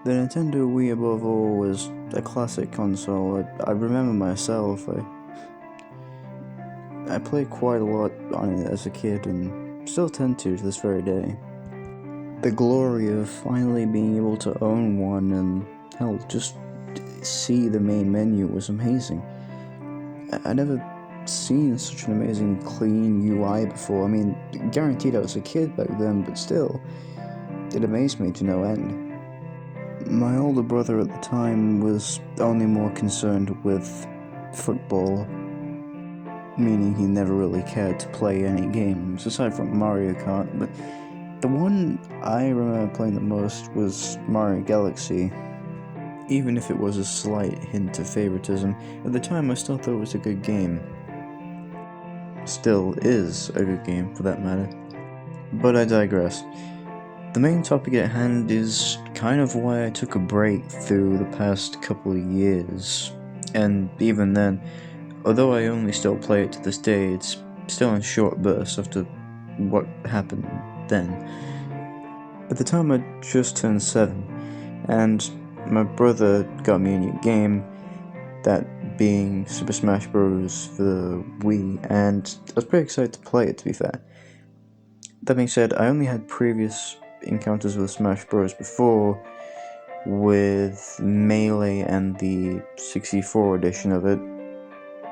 The Nintendo Wii above all was a classic console. I remember myself, I played quite a lot on it as a kid and still tend to this very day. The glory of finally being able to own one and hell, just see the main menu was amazing. I never seen such an amazing clean UI before. I mean, guaranteed I was a kid back then, but still, it amazed me to no end. My older brother at the time was only more concerned with football, meaning he never really cared to play any games, aside from Mario Kart, but the one I remember playing the most was Mario Galaxy. Even if it was a slight hint of favoritism, at the time I still thought it was a good game. Still is a good game, for that matter. But I digress. The main topic at hand is kind of why I took a break through the past couple of years, and even then, although I only still play it to this day, it's still in short bursts after what happened then. At the time I just turned 7, and my brother got me a new game, that being Super Smash Bros. For the Wii, and I was pretty excited to play it, to be fair. That being said, I only had previous encounters with Smash Bros. Before, with Melee and the 64 edition of it.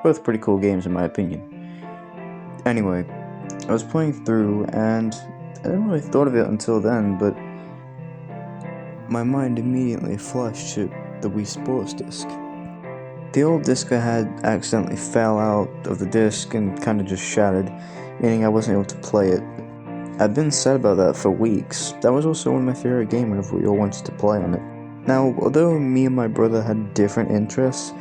Both pretty cool games in my opinion. Anyway, I was playing through, and I hadn't really thought of it until then, but my mind immediately flashed to the Wii Sports disc. The old disc I had accidentally fell out of the disc and kinda just shattered, meaning I wasn't able to play it. I'd been sad about that for weeks. That was also one of my favorite games whenever we all wanted to play on it. Now, although me and my brother had different interests,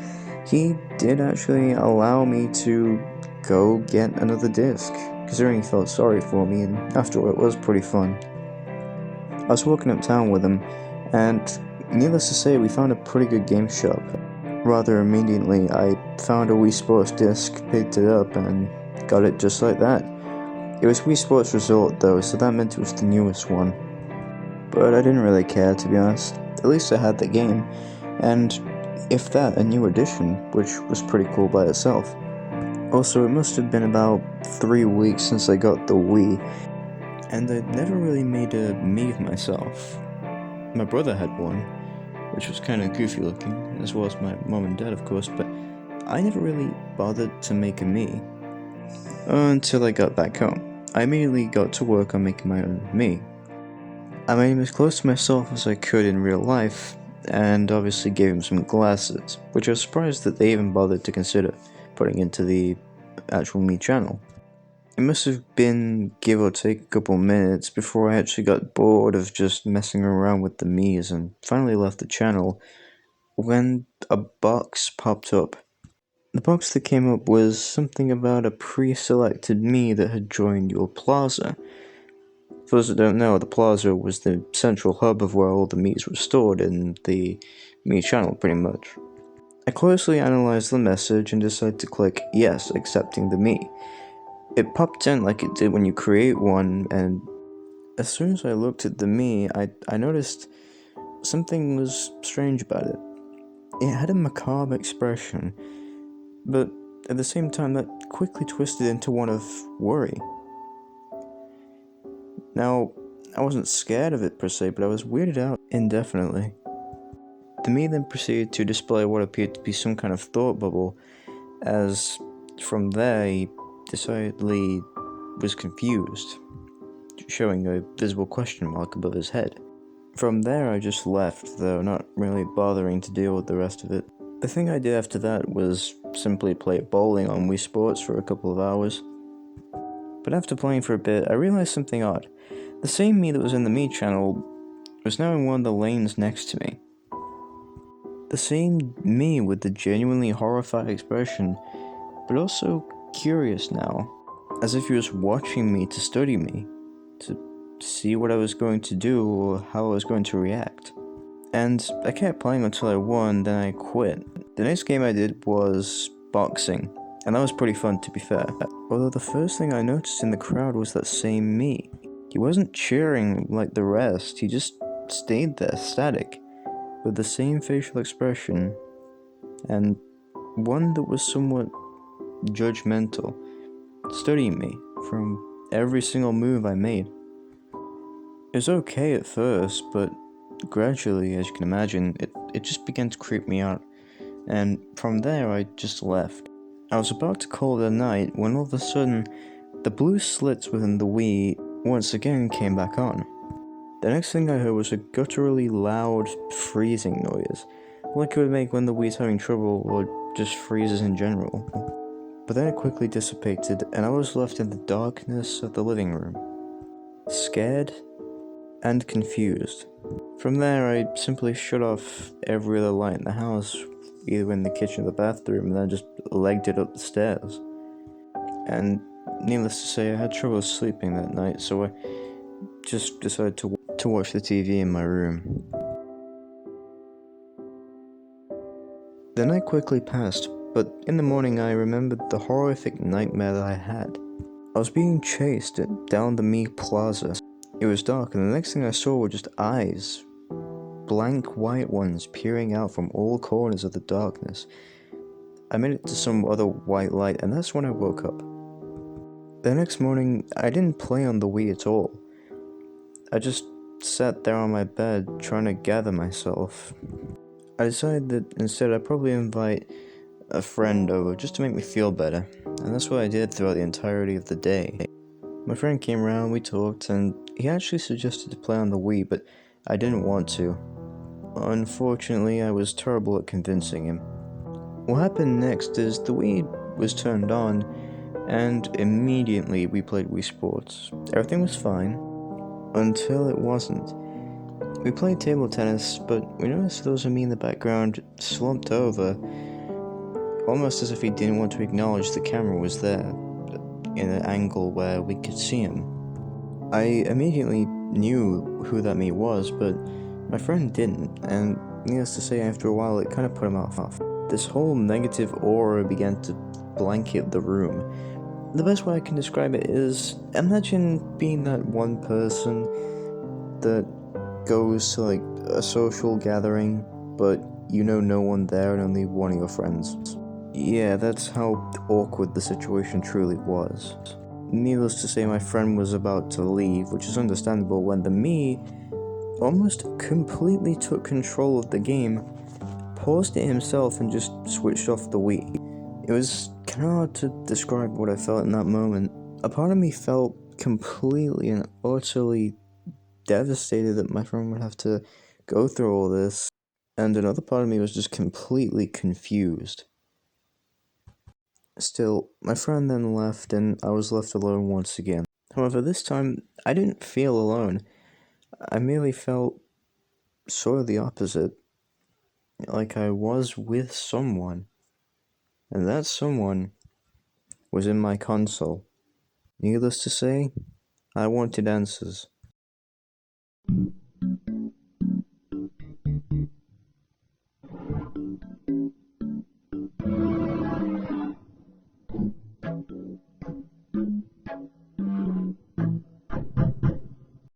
he did actually allow me to go get another disc, considering he felt sorry for me, and after all, it was pretty fun. I was walking uptown with him, and needless to say, we found a pretty good game shop. Rather immediately, I found a Wii Sports disc, picked it up, and got it just like that. It was Wii Sports Resort though, so that meant it was the newest one. But I didn't really care, to be honest. At least I had the game, and if that, a new edition, which was pretty cool by itself. Also, it must have been about 3 weeks since I got the Wii, and I'd never really made a Mii of myself. My brother had one, which was kinda goofy looking, as well as my mom and dad of course, but I never really bothered to make a Mii. Until I got back home. I immediately got to work on making my own Mii. I made him as close to myself as I could in real life, and obviously gave him some glasses, which I was surprised that they even bothered to consider putting into the actual Mii channel. It must have been give or take a couple minutes before I actually got bored of just messing around with the Miis and finally left the channel when a box popped up. The box that came up was something about a pre-selected Mii that had joined your plaza. For those that don't know, the plaza was the central hub of where all the Miis were stored in the Mii channel, pretty much. I closely analysed the message and decided to click yes, accepting the Mii. It popped in like it did when you create one, and as soon as I looked at the Mii, I noticed something was strange about it. It had a macabre expression, but at the same time that quickly twisted into one of worry. Now, I wasn't scared of it per se, but I was weirded out indefinitely. The Mii then proceeded to display what appeared to be some kind of thought bubble, as from there he decidedly was confused, showing a visible question mark above his head. From there I just left, though not really bothering to deal with the rest of it. The thing I did after that was simply play bowling on Wii Sports for a couple of hours. But after playing for a bit, I realized something odd. The same Mii that was in the Mii channel was now in one of the lanes next to me. The same Mii with the genuinely horrified expression, but also curious now, as if he was watching me to study me, to see what I was going to do or how I was going to react. And I kept playing until I won, then I quit. The next game I did was boxing, and that was pretty fun, to be fair. Although the first thing I noticed in the crowd was that same Mii. He wasn't cheering like the rest, he just stayed there, static. with the same facial expression, and one that was somewhat judgmental, studying me from every single move I made. It was okay at first, but gradually, as you can imagine, it just began to creep me out, and from there I just left. I was about to call it a night when all of a sudden, the blue slits within the Wii once again came back on. The next thing I heard was a gutturally loud freezing noise, like it would make when the Wii's having trouble or just freezes in general. But then it quickly dissipated, and I was left in the darkness of the living room, scared and confused. From there, I simply shut off every other light in the house, either in the kitchen or the bathroom, and then just legged it up the stairs. And needless to say, I had trouble sleeping that night, so I just decided to watch the TV in my room. The night quickly passed, but in the morning I remembered the horrific nightmare that I had. I was being chased down the Mii Plaza. It was dark, and the next thing I saw were just eyes, blank white ones peering out from all corners of the darkness. I made it to some other white light, and that's when I woke up. The next morning, I didn't play on the Wii at all. I just sat there on my bed trying to gather myself. I decided that instead I'd probably invite a friend over just to make me feel better, and that's what I did throughout the entirety of the day. My friend came around, we talked, and he actually suggested to play on the Wii, but I didn't want to. Unfortunately, I was terrible at convincing him. What happened next is the Wii was turned on, and immediately we played Wii Sports. Everything was fine, until it wasn't. We played table tennis, but we noticed there was a me in the background slumped over, almost as if he didn't want to acknowledge the camera was there, in an angle where we could see him. I immediately knew who that me was, but my friend didn't, and needless to say, after a while it kind of put him off. This whole negative aura began to blanket the room. The best way I can describe it is, imagine being that one person that goes to like a social gathering, but you know no one there and only one of your friends. Yeah, that's how awkward the situation truly was. Needless to say, my friend was about to leave, which is understandable when the me almost completely took control of the game, paused it himself, and just switched off the Wii. It was kind of hard to describe what I felt in that moment. A part of me felt completely and utterly devastated that my friend would have to go through all this, and another part of me was just completely confused. Still, my friend then left, and I was left alone once again. However, this time, I didn't feel alone. I merely felt sort of the opposite, like I was with someone, and that someone was in my console. Needless to say, I wanted answers.